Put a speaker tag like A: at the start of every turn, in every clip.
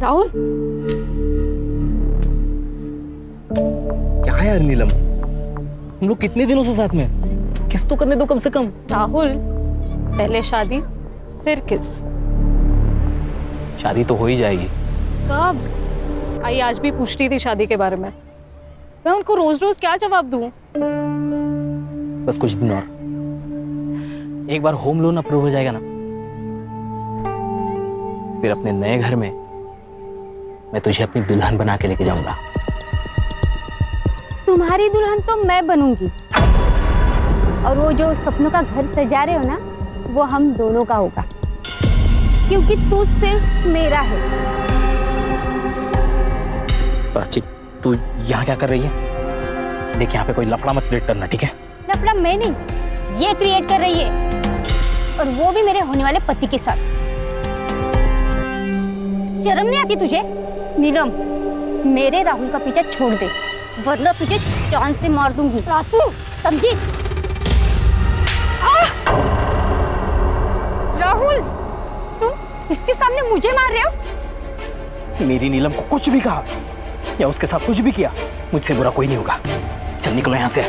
A: राहुल,
B: क्या है यार नीलम, हम लोग कितने दिनों से साथ में हैं? किस तो करने दो कम से कम।
A: राहुल, पहले शादी फिर किस।
B: शादी तो हो ही जाएगी।
A: कब? आई आज भी पूछती थी शादी के बारे में। मैं उनको रोज रोज क्या जवाब दूं?
B: बस कुछ दिन और, एक बार होम लोन अप्रूव हो जाएगा ना, फिर अपने नए घर में मैं तुझे अपनी दुल्हन बना के लेके जाऊंगा।
C: तुम्हारी दुल्हन तो मैं बनूंगी, और वो जो सपनों का घर सजा रहे हो ना, वो हम दोनों का होगा, क्योंकि तू सिर्फ मेरा है।
B: प्राची, तू यहाँ क्या कर रही है? देख, यहाँ पे कोई लफड़ा मत क्रिएट करना, ठीक है?
C: लफड़ा मैं नहीं, ये क्रिएट कर रही है, और वो भी मेरे होने वाले पति के साथ। शर्म नहीं आती तुझे? नीलम, मेरे राहुल का पीछा छोड़ दे, वरना तुझे जान से मार दूंगी। प्राची, समझी? राहुल, तुम इसके सामने मुझे मार रहे हो?
B: मेरी नीलम को कुछ भी कहा या उसके साथ कुछ भी किया, मुझसे बुरा कोई नहीं होगा। चल निकलो यहाँ से।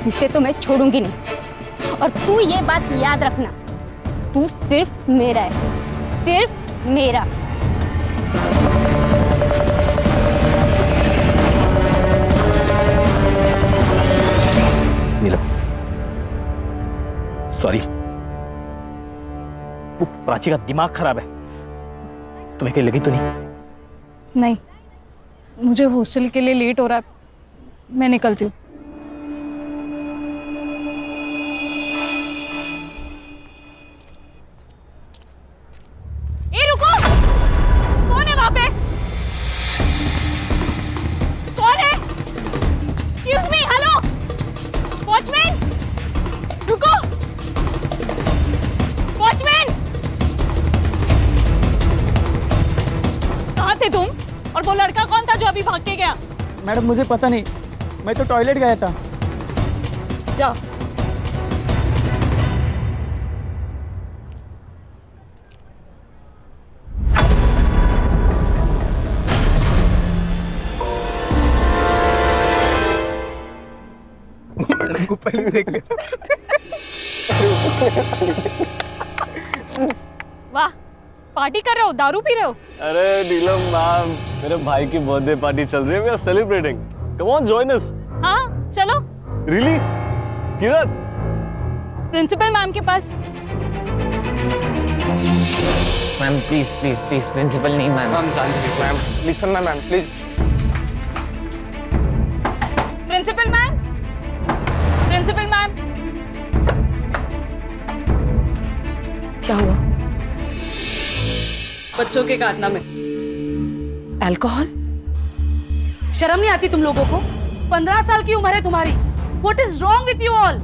C: इसे तो मैं छोड़ूंगी नहीं, और तू ये बात याद रखना, तू सिर्फ मेरा है, सिर्फ मेरा।
B: नीलम, सॉरी, वो प्राची का दिमाग खराब है। तुम्हें कहीं लगी तो नहीं?
A: नहीं, मुझे हॉस्टल के लिए लेट हो रहा है, मैं निकलती हूँ।
C: ए रुको, कौन है वहां पे? कौन है? एक्सक्यूज मी, हेलो, वॉचमैन, रुको, वॉचमैन। कहाँ थे तुम? और वो लड़का कौन था जो अभी भाग के गया?
D: मैडम मुझे पता नहीं, मैं तो टॉयलेट गया था।
A: जाओ।
D: मैडम को पहले देख लिया।
A: वाह, पार्टी कर रहे हो, दारू पी रहे हो?
E: अरे नीलम मैम, मेरे भाई की बर्थडे पार्टी चल रही है, we are celebrating. Come on, join us.
A: हाँ चलो।
E: रियली? किधर?
A: प्रिंसिपल मैम के पास।
F: Ma'am please please please, principal नहीं मैम।
D: मैम जानती हैं मैम, लिसन ना ma'am please.
A: Principal ma'am, principal ma'am. क्या हुआ?
G: बच्चों के कारनामे।
H: अल्कोहल? शर्म नहीं आती तुम लोगों को? 15 साल की उम्र है तुम्हारी। What is wrong with you all?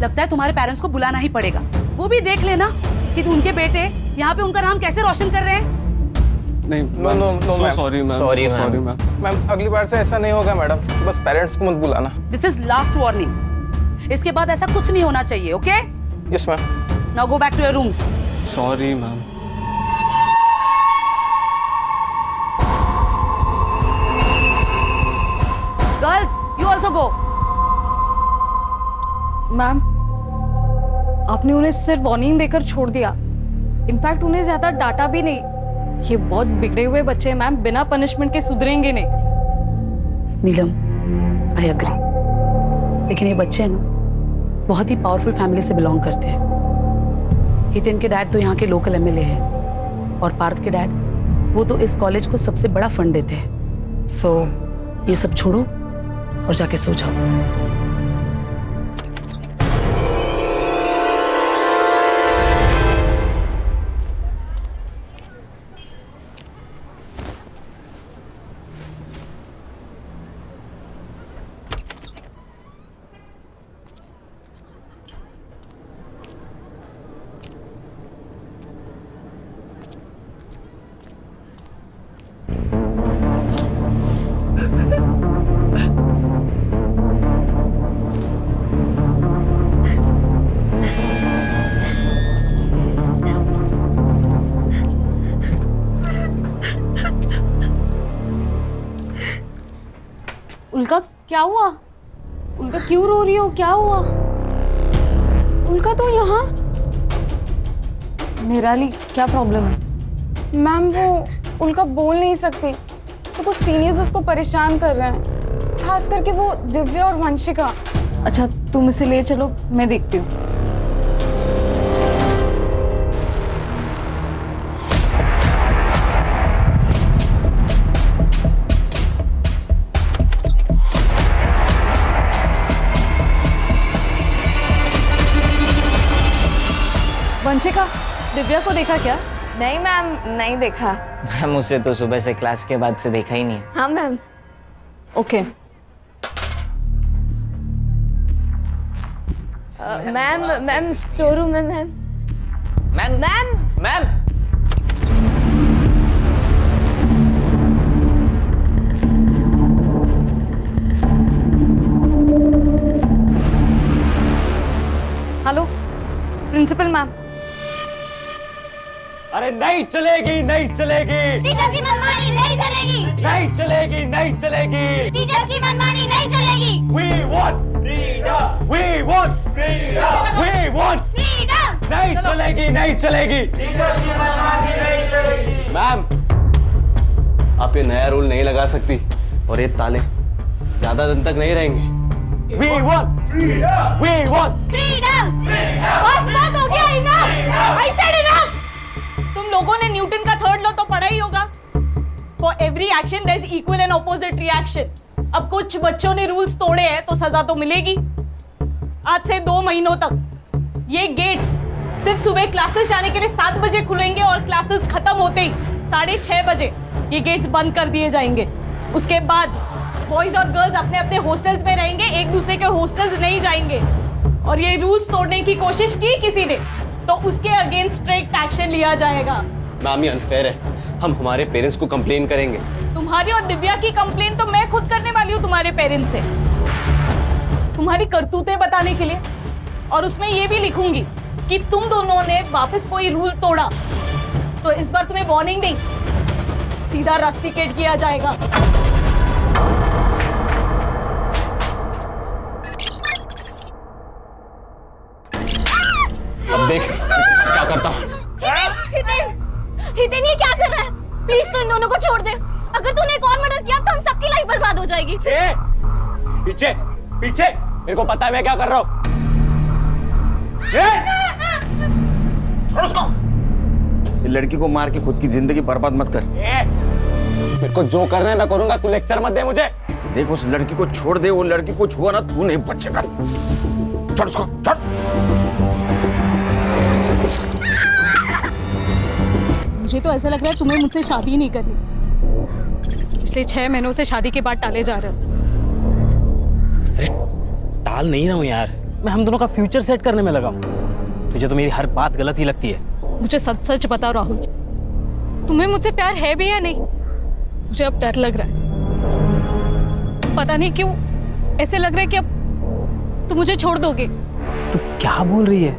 H: लगता है तुम्हारे पेरेंट्स को बुलाना ही पड़ेगा। वो भी देख लेना कि उनके बेटे यहाँ पे उनका नाम कैसे रोशन कर रहे हैं।
D: नहीं,
E: no sorry ma'am,
F: Sorry, ma'am.
E: Sorry ma'am.
D: Ma'am अगली बार से ऐसा नहीं होगा मैडम, बस पेरेंट्स को मत बुलाना।
H: This is last warning. इसके बाद ऐसा कुछ नहीं होना चाहिए, okay?
D: Yes ma'am.
H: Now go back to your rooms.
E: Sorry ma'am.
H: Girls, you also go.
A: Ma'am, आपने उन्हें सिर्फ वार्निंग देकर छोड़ दिया। इनफैक्ट उन्हें ज्यादा डांटा भी नहीं। ये बहुत बिगड़े हुए बच्चे हैं मैम, बिना पनिशमेंट के सुधरेंगे नहीं।
H: नीलम, आई एग्री, लेकिन ये बच्चे हैं ना, बहुत ही पावरफुल फैमिली से बिलोंग करते हैं। हितेन के डैड तो यहाँ के लोकल एमएलए हैं, और पार्थ के डैड, वो तो इस कॉलेज को सबसे बड़ा फंड देते हैं। सो ये सब छोड़ो और जाके सो जाओ।
A: क्या हुआ? उनका क्यों रो रही हो? क्या हुआ?
G: उनका तो यहाँ
A: निराली, क्या प्रॉब्लम है?
G: मैम वो उनका बोल नहीं सकती तो कुछ सीनियर्स उसको परेशान कर रहे हैं, खास करके वो दिव्या और वंशिका।
A: अच्छा, तुम इसे ले चलो, मैं देखती हूँ। वंशिका, दिव्या को देखा क्या?
I: नहीं मैम, नहीं देखा।
F: मैम उसे तो सुबह से क्लास के बाद से देखा ही नहीं है।
I: हाँ ma'am.
A: Okay.
I: Ma'am store room में ma'am.
F: Ma'am
I: ma'am
F: ma'am
A: hello principal ma'am.
E: अरे नहीं चलेगी, नहीं चलेगी,
I: टीचर्स की मनमानी नहीं चलेगी।
E: नहीं चलेगी, नहीं चलेगी।
I: टीचर्स की मनमानी नहीं चलेगी।
E: We want freedom. We want freedom. We want
I: freedom.
E: नहीं चलेगी, नहीं चलेगी। मैम, आप ये नया रूल नहीं लगा सकती और ये ताले ज्यादा दिन तक नहीं रहेंगे। We want freedom. We want
I: freedom. बस बात हो गया, इनफ। I said enough।
A: तुम लोगों ने न्यूटन का थर्ड लॉ तो पढ़ा ही होगा। For every action there is equal and opposite reaction. अब कुछ बच्चों ने रूल्स तोड़े हैं तो सजा तो मिलेगी। आज से 2 महीनों तक ये गेट्स सिर्फ सुबह क्लासेस जाने के लिए 7 बजे खुलेंगे और क्लासेस खत्म होते ही 6:30 बजे ये गेट्स बंद कर दिए जाएंगे। उसके बाद बॉयज और गर्ल्स अपने अपने हॉस्टल्स में रहेंगे, एक दूसरे के हॉस्टल्स नहीं जाएंगे। और ये रूल्स तोड़ने की कोशिश की किसी ने तो उसके अगेंस्ट स्ट्रिक्ट एक्शन लिया जाएगा।
E: मैम, ये अनफेयर है। हम हमारे पेरेंट्स को कंप्लेन करेंगे।
A: तुम्हारी और दिव्या की कंप्लेन तो मैं खुद करने वाली हूँ तुम्हारे पेरेंट्स से, तुम्हारी करतूतें बताने के लिए। और उसमें ये भी लिखूंगी कि तुम दोनों ने वापस कोई रूल तोड़ा तो इस बार तुम्हें वार्निंग नहीं, सीधा रस्टिकेट किया जाएगा।
E: अब देख क्या करता हूँ।
I: हितेन ये क्या कर रहा है? प्लीज तू इन दोनों को छोड़ दे। अगर तूने एक और मर्डर किया तो हम सबकी लाइफ बर्बाद हो जाएगी।
E: पीछे पीछे, मेरे को पता है मैं क्या कर रहा हूँ।
J: छोड़ उसको। ये लड़की को मार के खुद की जिंदगी बर्बाद मत कर।
E: मेरे को जो करना है मैं करूंगा, तू लेक्चर मत दे मुझे।
J: देख उस लड़की को छोड़ दे, वो लड़की को छुआ ना तू नहीं बचेगा। छोड़ उसको, छोड़।
A: मुझे तो ऐसा लग रहा है तुम्हें मुझसे शादी नहीं करनी। पिछले 6 महीनों से शादी के बाद टाले जा रहे हो।
B: अरे टाल नहीं रहा हूँ यार, मैं हम दोनों का फ्यूचर सेट करने में लगा हूँ। तुझे तो मेरी हर बात गलत ही लगती है।
A: मुझे सच सच बताओ राहुल, तुम्हें मुझसे प्यार है भी या नहीं? मुझे अब डर लग रहा है, पता नहीं क्यों ऐसे लग रहा है कि अब तुम मुझे छोड़ दोगे।
B: तू क्या बोल रही है?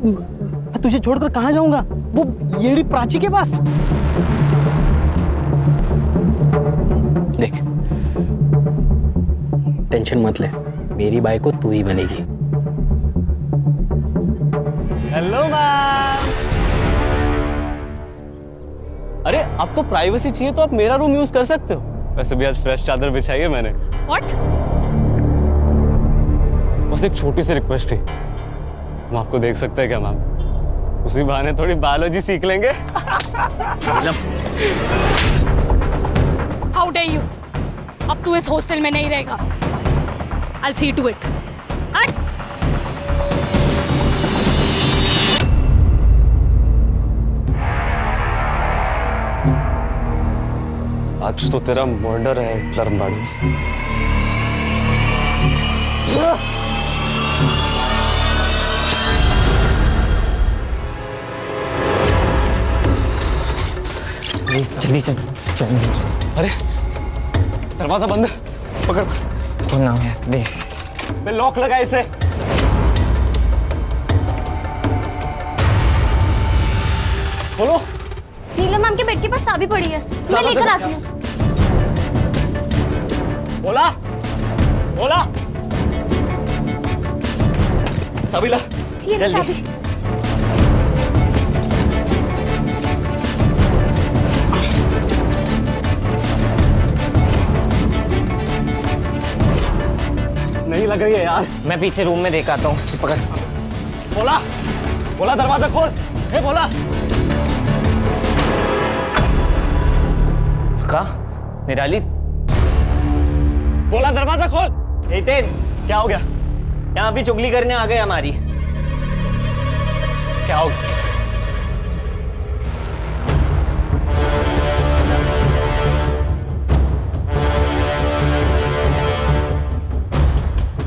B: मैं तुझे छोड़कर कहाँ जाऊंगा? वो येड़ी प्राची के पास। देख, टेंशन मत ले, मेरी बाई को तू ही बनेगी।
E: Hello ma'am. अरे आपको प्राइवेसी चाहिए तो आप मेरा रूम यूज कर सकते हो। वैसे भी आज फ्रेश चादर बिछाई है मैंने।
A: What?
E: बस एक छोटी सी रिक्वेस्ट थी, हम आपको देख सकते हैं क्या मैम? उसी बहाने थोड़ी बायोलॉजी सीख लेंगे।
A: How dare you? अब तू इस हॉस्टल में नहीं रहेगा। I'll see to it. हट!
E: आज तो तेरा मर्डर है हिटलर मैडम।
F: जल्दी चल चल।
E: अरे दरवाजा बंद है, पकड़ पकड़।
F: खोल ना यार, दे।
E: मैं लॉक लगा इसे। खोलो।
I: नीलम मैम के बेड के पास चाबी पड़ी है, मैं लेकर आती हूँ।
E: बोला
B: बोला
E: चाबी ला
C: ये
E: जल्दी।
C: चाबी।
B: नहीं लग रही है यार।
F: मैं पीछे रूम में देख आता हूँ। पकड़।
B: बोला बोला दरवाजा खोल। ए बोला
F: कहा निराली?
B: बोला दरवाजा खोल।
F: हितेन,
B: क्या हो गया?
F: यहाँ भी चुगली करने आ गए हमारी।
B: क्या हो गया?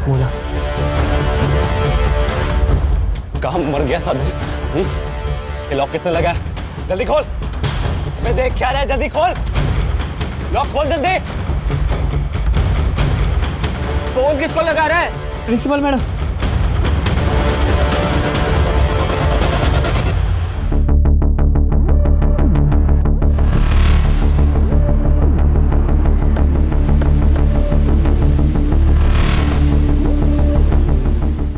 F: बोला
B: कहाँ मर गया था मैं? ये लॉक किसने लगाया? जल्दी खोल। मैं देख क्या रहा है, जल्दी खोल। लॉक खोल जल्दी।
F: फोन किसको लगा रहा है?
B: Principal madam.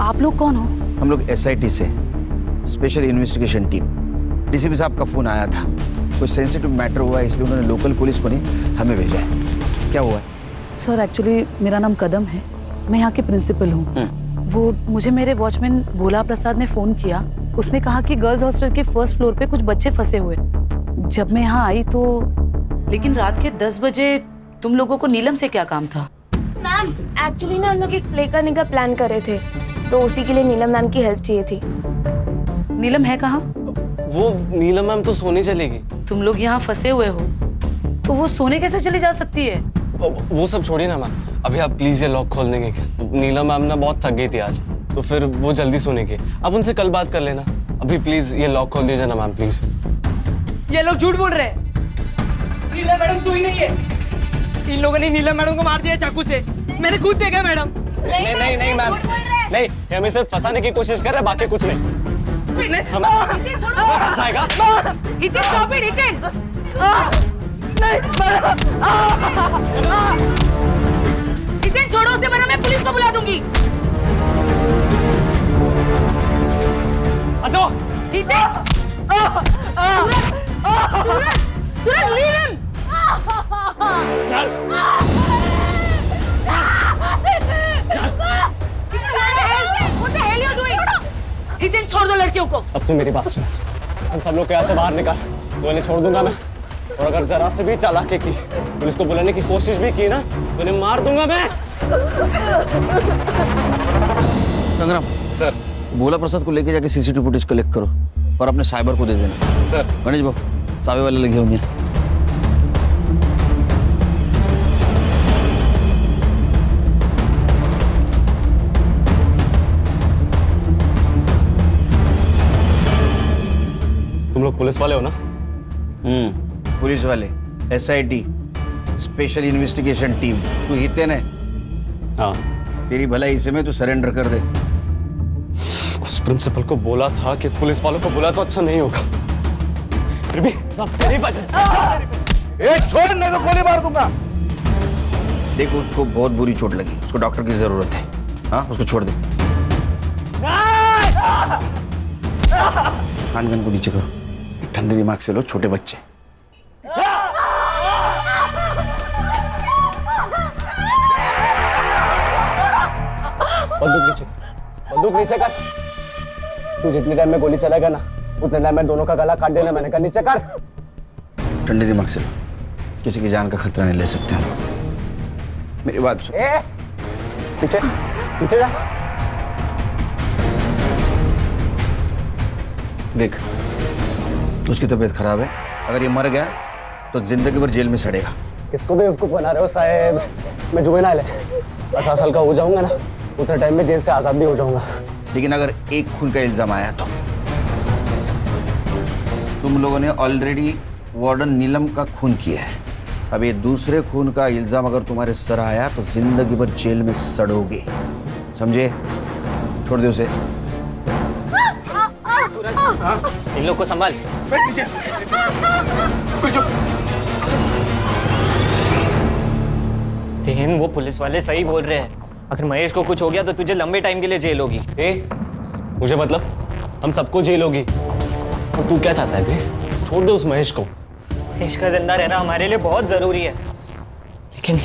H: आप लोग कौन हो?
J: हम लोग SIT से, स्पेशल इन्वेस्टिगेशन टीम। डीसीपी साहब का फोन आया था, कुछ सेंसिटिव मैटर हुआ है, इसलिए उन्होंने लोकल पुलिस को नहीं हमें भेजा है। क्या हुआ है?
H: सर एक्चुअली मेरा नाम कदम है, मैं यहाँ की प्रिंसिपल हूँ। वो मुझे मेरे वॉचमैन भोला प्रसाद ने फ़ोन किया। उसने कहा कि गर्ल्स हॉस्टल के फर्स्ट फ्लोर पे कुछ बच्चे फंसे हुए। जब मैं यहाँ आई तो लेकिन रात के 10 बजे तुम लोगों को नीलम से क्या काम था?
I: मैम एक्चुअली ना हम लोग एक प्ले करने का प्लान कर रहे थे, तो उसी के लिए नीलम मैम की हेल्प चाहिए थी।
H: नीलम है कहाँ?
E: वो नीलम मैम तो सोने चलेगी।
H: तुम लोग यहाँ फंसे हुए हो तो वो सोने कैसे चली जा सकती है?
E: वो सब छोड़िए ना मैम, अभी आप प्लीज ये लॉक खोल देंगे क्या? नीलम मैम ना बहुत थक गई थी आज, तो फिर वो जल्दी सोने की। आप उनसे कल बात कर लेना। अभी प्लीज ये लॉक खोल दीजिए ना मैम, प्लीज।
F: ये लोग झूठ बोल रहे हैं। नीलम मैडम सोई नहीं है। इन लोगों ने नीलम मैडम को मार दिया चाकू से। मैंने खुद देखा मैडम।
B: नहीं नहीं नहीं मैम, नहीं, ये हमें सिर्फ फंसाने की कोशिश कर रहे हैं, बाकी कुछ नहीं। फंसाएगा?
H: हितेन छोड़ो उसे, वरना मैं पुलिस को बुला दूंगी।
B: हटो।
H: हितेन! सूरज leave him!
B: चल।
H: What the hell you doing? Hiten छोड़ दो लड़कियों को।
B: अब तू मेरी बात सुन, हम सब लोग यहाँ से बाहर निकाल, तो इन्हें छोड़ दूंगा मैं। और अगर जरा से भी चालाकी की, पुलिस को बुलाने की कोशिश भी की ना, तो इन्हें मार दूंगा मैं।
J: संग्राम
B: सर।
J: भोला प्रसाद को लेके जाके CCTV फुटेज कलेक्ट करो और अपने साइबर को दे देना।
B: सर।
J: गणेश बाबू सावे वाले लगे होंगे।
B: तुम लोग पुलिस वाले हो ना?
J: पुलिस वाले, SIT, स्पेशल इन्वेस्टिगेशन टीम। तू हितेन है?
B: हाँ।
J: तेरी भलाई इसे में तू सरेंडर कर दे।
B: उस प्रिंसिपल को बोला था कि पुलिस वालों को बुला तो अच्छा नहीं होगा, फिर भी सब तेरी वजह से।
J: छोड़, नहीं तो गोली मार दूंगा। देखो उसको बहुत बुरी चोट लगी, उसको डॉक्टर की जरूरत है। हाँ, उसको छोड़ दे। कान गन को नीचे करो, ठंडे दिमाग से लो, छोटे बच्चे।
B: बंदूक नीचे कर। तू जितने टाइम में गोली चलाएगा ना, उतने टाइम में दोनों का गला काट देना। मैंने कहा नीचे कर।
J: ठंडे दिमाग से लो, किसी की जान का खतरा नहीं ले सकते हम। मेरी बात सुन।
B: पीछे पीछे जा।
J: देख, उसकी तबीयत खराब है, अगर ये मर गया तो जिंदगी भर जेल में सड़ेगा।
B: किसको बेवकूफ बना रहे हो साहब? मैं जुवेनाइल है, 18 साल का हो जाऊंगा ना, उतने टाइम में जेल से आजाद भी हो जाऊंगा।
J: लेकिन अगर एक खून का इल्जाम आया तो तुम लोगों ने ऑलरेडी वार्डन नीलम का खून किया है। अब ये दूसरे खून का इल्जाम अगर तुम्हारे सर आया तो जिंदगी भर जेल में सड़ोगे, समझे? छोड़ दे उसे।
F: इन लोग को संभाल। तेन, वो पुलिस वाले सही बोल रहे हैं।
K: अगर महेश को कुछ हो गया तो तुझे लंबे टाइम के लिए जेल होगी।
B: मुझे मतलब हम सबको जेल होगी। और तू क्या चाहता है बे? छोड़ दे उस महेश को।
K: महेश का जिंदा रहना हमारे लिए बहुत जरूरी है, लेकिन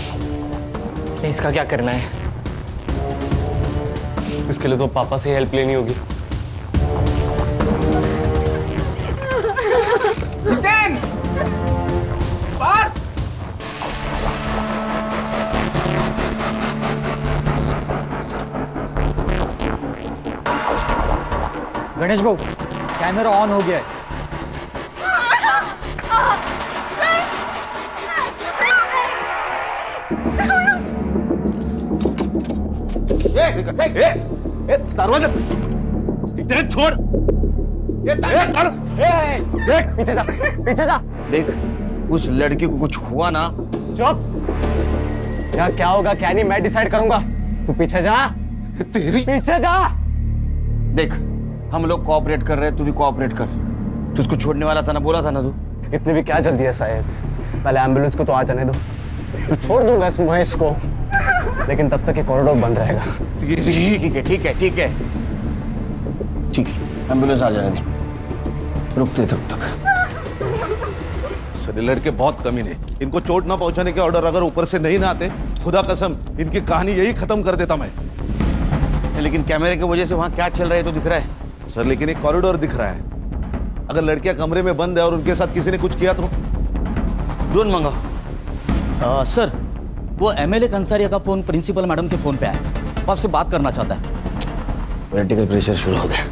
K: इसका क्या करना है?
B: इसके लिए तो पापा से हेल्प लेनी होगी।
F: गणेश भाऊ, कैमरा ऑन हो गया है।
J: दरवाजा इधर छोड़।
B: देख पीछे जा, पीछे जा।
J: देख, उस लड़की को कुछ हुआ ना।
B: चुप। क्या होगा क्या नहीं मैं डिसाइड करूंगा। तू पीछे जा। तेरी पीछे जा।
J: देख, हम लोग कोऑपरेट कर रहे हैं, तू भी कोऑपरेट कर। तुझको छोड़ने वाला था ना, बोला था ना तू।
B: इतने भी क्या जल्दी है शायद, पहले एम्बुलेंस को तो आ जाने दो। तू छोड़ दूंगा इस महेश को, लेकिन तब तक ये कॉरिडोर बंद रहेगा।
J: ठीक है, ठीक है, ठीक है, ठीक है। एम्बुलेंस आ जाने दे, रुकते तब तक।
L: सर लड़के बहुत कमीने, इनको चोट ना पहुंचाने के ऑर्डर अगर ऊपर से नहीं ना आते, खुदा कसम इनकी कहानी यही खत्म कर देता मैं।
J: लेकिन कैमरे की वजह से वहां क्या चल रहा है तो दिख रहा है
L: सर। लेकिन एक कॉरिडोर दिख रहा है। अगर लड़कियां कमरे में बंद है और उनके साथ किसी ने कुछ किया तो
J: ड्रोन मंगाओ।
M: सर, वो एमएलए कंसारिया का फोन प्रिंसिपल मैडम के फोन पे आया, वो आपसे बात करना चाहता है।
J: पॉलिटिकल प्रेशर शुरू हो गया।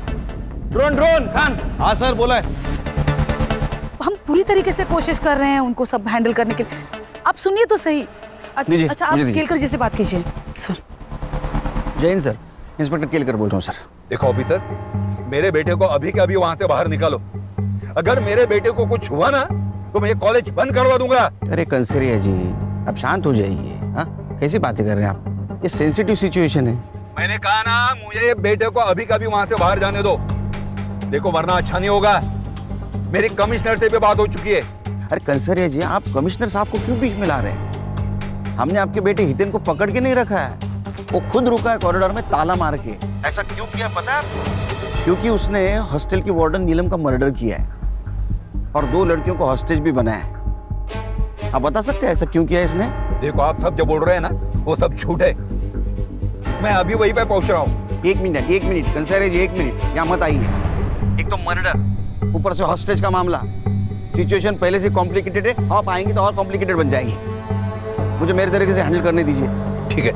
J: ड्रोन खान।
L: हाँ सर, बोला है।
H: हम पूरी तरीके से कोशिश कर रहे हैं उनको सब हैंडल करने के लिए। आप सुनिए तो सही। अच्छा, आप केलकर जी से बात कीजिए। सर।
J: जय हिंद सर, इंस्पेक्टर केलकर बोल रहा हूँ सर।
L: देखो ऑफिसर, मेरे बेटे को अभी के अभी वहां से बाहर निकालो। अगर मेरे बेटे को कुछ हुआ ना तो मैं ये कॉलेज बंद करवा दूंगा।
J: अरे कंसरिया जी, आप शांत हो जाइए। हाँ, कैसी बातें कर रहे हैं आप? ये सेंसिटिव सिचुएशन है।
L: मैंने कहा ना, मुझे बेटे को अभी कभी वहां से बाहर जाने दो। देखो वरना अच्छा नहीं होगा। मेरी कमिश्नर से भी बात हो चुकी है।
J: अरे कंसरिया जी, आप कमिश्नर साहब को क्यों बीच में ला रहे हैं? हमने आपके बेटे हितेन को पकड़ के नहीं रखा है, वो खुद रुका है कॉरिडोर में ताला मार के। ऐसा क्यों किया पता है आपको? क्योंकि उसने हॉस्टल की वार्डन नीलम का मर्डर किया है और 2 लड़कियों को हॉस्टेज भी बनाया है। आप बता सकते हैं ऐसा क्यों किया इसने?
L: देखो आप सब जो बोल रहे हैं ना, वो सब झूठ है। मैं अभी वहीं पे पहुंच रहा हूँ।
J: एक मिनट कंसरिया जी, 1 मिनट यहाँ मत आइए। एक तो मर्डर, ऊपर से हॉस्टेज का मामला। सिचुएशन पहले से कॉम्प्लिकेटेड है, आप आएंगे तो और कॉम्प्लिकेटेड बन जाएगी। मुझे मेरे तरीके से हैंडल करने दीजिए।
L: ठीक है,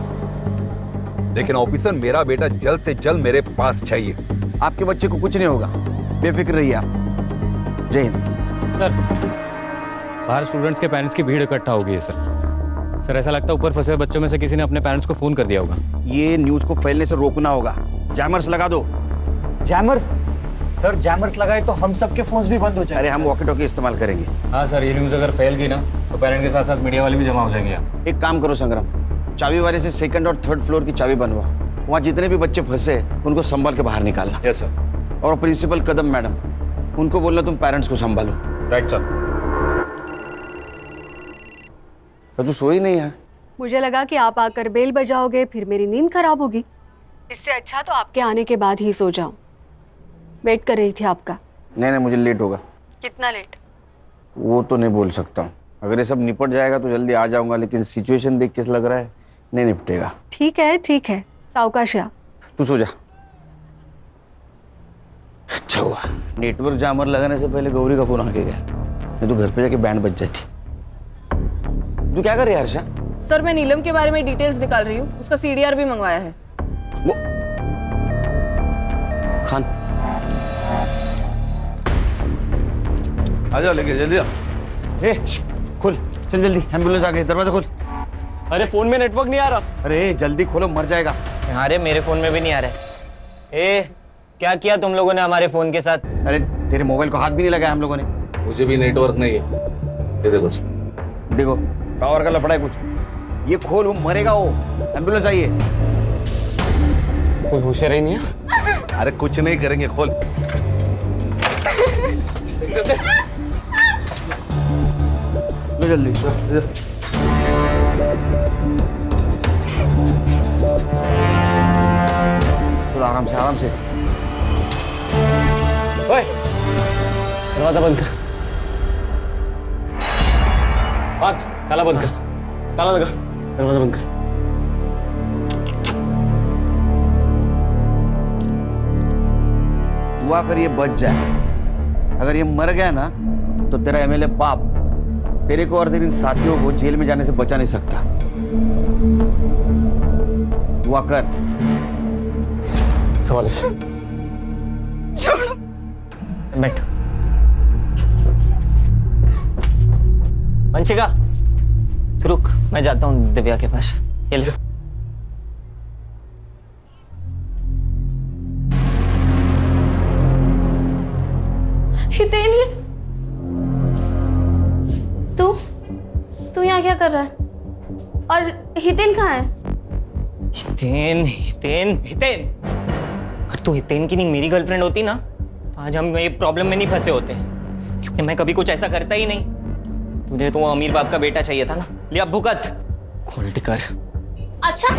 L: लेकिन ऑफिसर मेरा बेटा जल्द से जल्द मेरे पास चाहिए।
J: आपके बच्चे को कुछ नहीं होगा, बेफिक्र रहिए आप। जय हिंद।
N: सर, बाहर स्टूडेंट्स के पेरेंट्स की भीड़ इकट्ठा हो गई है सर। ऐसा लगता है ऊपर फंसे बच्चों में से किसी ने अपने पेरेंट्स को फोन कर दिया होगा।
J: ये न्यूज को फैलने से रोकना होगा। जैमर्स लगा दो।
F: जैमर्स? सर, जैमर्स लगाए तो हम सबके फोन्स भी बंद हो जाएंगे।
J: अरे हम वॉकी टॉकी इस्तेमाल करेंगे।
N: हाँ सर, ये न्यूज़ अगर फैल गई ना तो पेरेंट के साथ साथ मीडिया वाले भी जमा हो जाएंगे यहाँ।
J: एक काम करो संग्राम, चाबी वाले से 2nd और 3rd फ्लोर की चाबी बनवा। वहाँ जितने भी बच्चे फंसे उनको संभाल के बाहर निकालना।
N: Yes sir.
J: और प्रिंसिपल कदम मैडम, उनको बोलना तुम पेरेंट्स को संभालो।
N: Right sir.
J: तो तू सोई नहीं यार?
O: मुझे लगा कि आप आकर बेल बजाओगे, फिर मेरी नींद खराब होगी। इससे अच्छा तो आपके आने के बाद ही सो जाऊं। वेट कर रही थी आपका।
J: नहीं, मुझे लेट होगा।
O: कितना लेट?
J: वो तो नहीं बोल सकता हूँ। अगर ये सब निपट जाएगा तो जल्दी आ जाऊंगा, लेकिन सिचुएशन देख के लग रहा है नहीं निपटेगा।
O: ठीक है, सावकाश या।
J: तू सो जा। अच्छा हुआ नेटवर्क जामर लगाने से पहले गौरी का फोन आके गया, नहीं तो घर पे जाके बैंड बज जाती। तू क्या कर रही है हर्षा?
P: सर, मैं नीलम के बारे में डिटेल्स निकाल रही हूँ। उसका सीडीआर भी मंगवाया है।
J: वो खान
L: आ जाओ, लेके जल्दी आ।
J: खोल, चल जल्दी, एम्बुलेंस आ गई, दरवाजा खोल।
K: अरे फोन में नेटवर्क नहीं आ रहा।
J: अरे जल्दी खोलो, मर जाएगा।
K: अरे मेरे फोन में भी नहीं आ रहा है। क्या किया तुम लोगों ने हमारे फोन के साथ?
J: अरे तेरे मोबाइल को हाथ भी नहीं लगाया हम लोगों ने।
L: मुझे भी नेटवर्क नहीं है। ये
J: देखो टावर का लफड़ा है कुछ। ये खोल, वो मरेगा वो। एम्बुलेंस आइए।
B: कोई होशियार ही नहीं है।
L: अरे कुछ नहीं करेंगे, खोल।
J: लो जल्दी। आराम से आराम से।
E: ओए, दरवाजा बंद कर। पार्थ, ताला बंद कर। ताला लगा, दरवाजा बंद कर।
J: दुआ कर ये बच जाए। अगर ये मर गया ना तो तेरा एमएलए बाप तेरे को और तेरे इन साथियों को जेल में जाने से बचा नहीं सकता। दुआ कर।
E: सवाल से
K: छोड़ो। बैठ। वंशिका, तू रुक, मैं जाता हूँ दिव्या के पास। ये ले।
I: हितेन, तू यहाँ क्या कर रहा है? और हितेन कहाँ है?
K: हितेन हितेन हितेन, अगर तू हितेन की नहीं मेरी गर्लफ्रेंड होती ना तो आज हम ये प्रॉब्लम में नहीं फंसे होते, क्योंकि मैं कभी कुछ ऐसा करता ही नहीं। तुझे तो वो अमीर बाप का बेटा चाहिए था ना, लिया भुगत। गोल्ड कर।
I: अच्छा,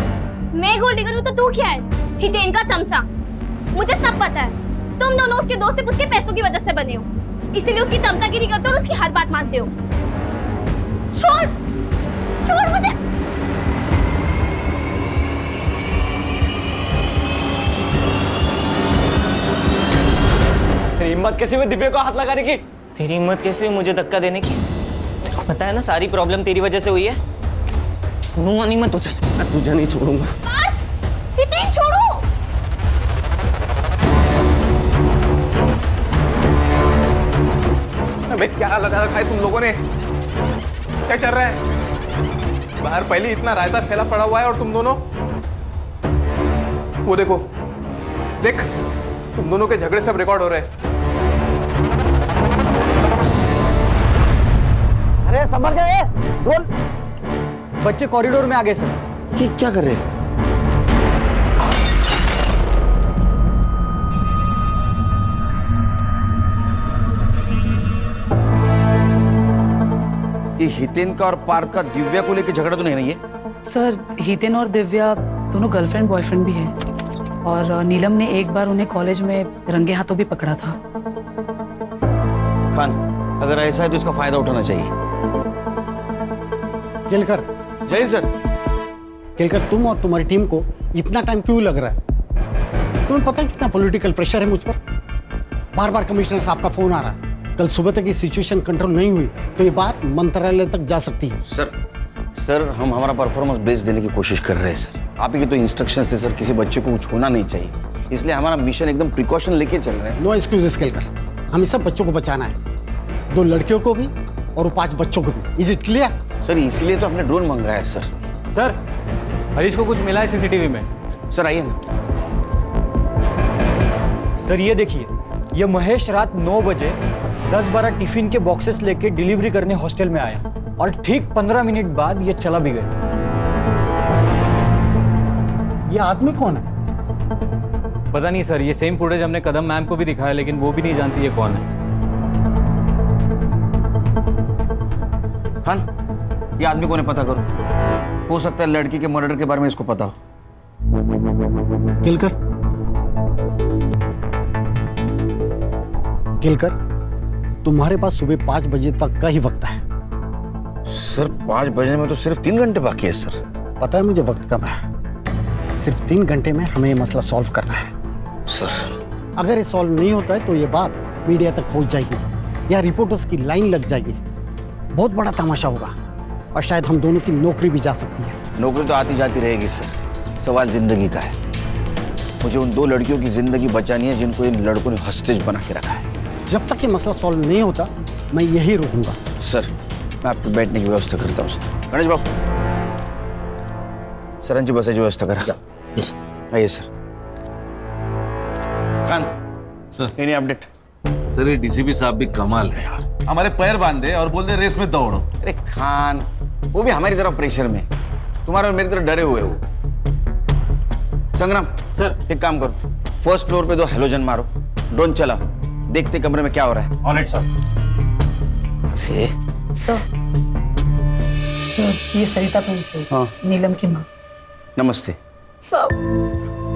I: मैं गोल्डी करूँ तो तू क्या है? हितेन का चमचा। मुझे सब पता है। तुम दोनों उसके दोस्त सिर्फ उसके पैसों की वजह से बने हो, इसीलिए उसकी चमचागिरी करते हो और उसकी हर बात मानते हो। छोड़ छोड़ मुझे।
K: तेरी हिम्मत कैसे हुई दिव्या को हाथ लगाने की? तेरी हिम्मत कैसे हुई मुझे धक्का देने की? तेरे को पता है ना सारी प्रॉब्लम तेरी वजह से हुई है। छोड़ूंगा नहीं मैं तुझे,
E: मैं तुझे नहीं छोड़ूंगा।
I: हितेन छोड़ो।
D: अबे क्या लगा रखा है तुम लोगों ने? क्या चल रहा है बाहर? पहले इतना रायता फैला पड़ा हुआ है और तुम दोनों वो देखो, देख तुम दोनों के झगड़े सब रिकॉर्ड हो रहे हैं।
J: अरे संभल गए, रोल।
F: बच्चे कॉरिडोर में आ गए सर।
J: ये क्या कर रहे हैं? ये हितेन का और पार्थ का दिव्या को लेकर झगड़ा तो नहीं रही है?
H: सर, हितेन और दिव्या दोनों गर्लफ्रेंड बॉयफ्रेंड भी हैं और नीलम ने एक बार उन्हें कॉलेज में रंगे हाथों भी पकड़ा था।
J: खान, अगर ऐसा है तो इसका फायदा उठाना चाहिए।
Q: केलकर।
J: जय सर।
Q: केलकर, तुम और तुम्हारी टीम को इतना टाइम क्यों लग रहा है? तुम्हें पता है कितना पॉलिटिकल प्रेशर है मुझ पर? बार बार कमिश्नर साहब का फोन आ रहा है। कल सुबह तक ये सिचुएशन कंट्रोल नहीं हुई तो ये बात मंत्रालय तक जा सकती है।
J: सर हम हमारा परफॉर्मेंस बेस्ट देने की कोशिश कर रहे हैं सर। आप ही के तो इंस्ट्रक्शंस थे सर, किसी बच्चे को कुछ होना नहीं चाहिए, इसलिए हमारा मिशन एकदम प्रिकॉशन लेके चल रहे हैं।
Q: नो एक्सक्यूजेस केलकर, हमें सब बच्चों को बचाना है, 2 लड़कियों को भी और 5 बच्चों को भी। Is it clear?
J: सर इसीलिए तो हमने ड्रोन मंगाया है सर।
N: सर, हरीश को कुछ मिला है सीसीटीवी में?
J: सर आइए ना।
F: सर ये देखिए, ये महेश रात 9 बजे 10-12 टिफिन के बॉक्सेस लेके डिलीवरी करने हॉस्टल में आया और ठीक 15 मिनट बाद ये चला भी गया।
Q: ये आदमी कौन है?
N: पता नहीं सर, ये सेम फुटेज हमने कदम मैम को भी दिखाया लेकिन वो भी नहीं जानती ये कौन है।
J: खान, ये आदमी कौन है पता करो, हो सकता है लड़की के मर्डर के बारे में इसको पता हो।
Q: केलकर, केलकर, तुम्हारे पास सुबह 5 बजे तक का ही वक्त है।
J: सर 5 बजे में तो सिर्फ 3 घंटे बाकी है सर।
Q: पता है मुझे वक्त कम है, सिर्फ 3 घंटे में हमें ये मसला सॉल्व करना है।
J: सर
Q: अगर ये सॉल्व नहीं होता है तो ये बात मीडिया तक पहुंच जाएगी या रिपोर्टर्स की लाइन लग जाएगी, बहुत बड़ा तमाशा होगा और शायद हम दोनों की नौकरी भी जा सकती है।
J: नौकरी तो आती जाती रहेगी सर, सवाल जिंदगी का है। मुझे उन 2 लड़कियों की जिंदगी बचानी है जिनको इन लड़कों ने हॉस्टेज बना के रखा है।
Q: जब तक ये मसला सॉल्व नहीं होता मैं यही रुकूंगा।
J: सर मैं आपके बैठने की व्यवस्था करता हूँ सर। गणेश बाबू, सरंजी बस की व्यवस्था करा। आइए sir. Khan sir, any update?
L: Sir ये डीसीपी साहब भी कमाल है यार, हमारे पैर बांधे और बोल दे रेस में दौड़ो।
J: अरे खान, वो भी हमारी तरफ प्रेशर में, तुम्हारे और मेरी तरफ डरे हुए हो। संग्राम सर, एक काम करो, फर्स्ट फ्लोर पे 2 हेलोजन मारो, ड्रोन चला, देखते कमरे में क्या हो रहा है।
N: Alright sir.
H: सर ये सरिता प्रिंस है, नीलम की माँ।
J: नमस्ते।
G: सब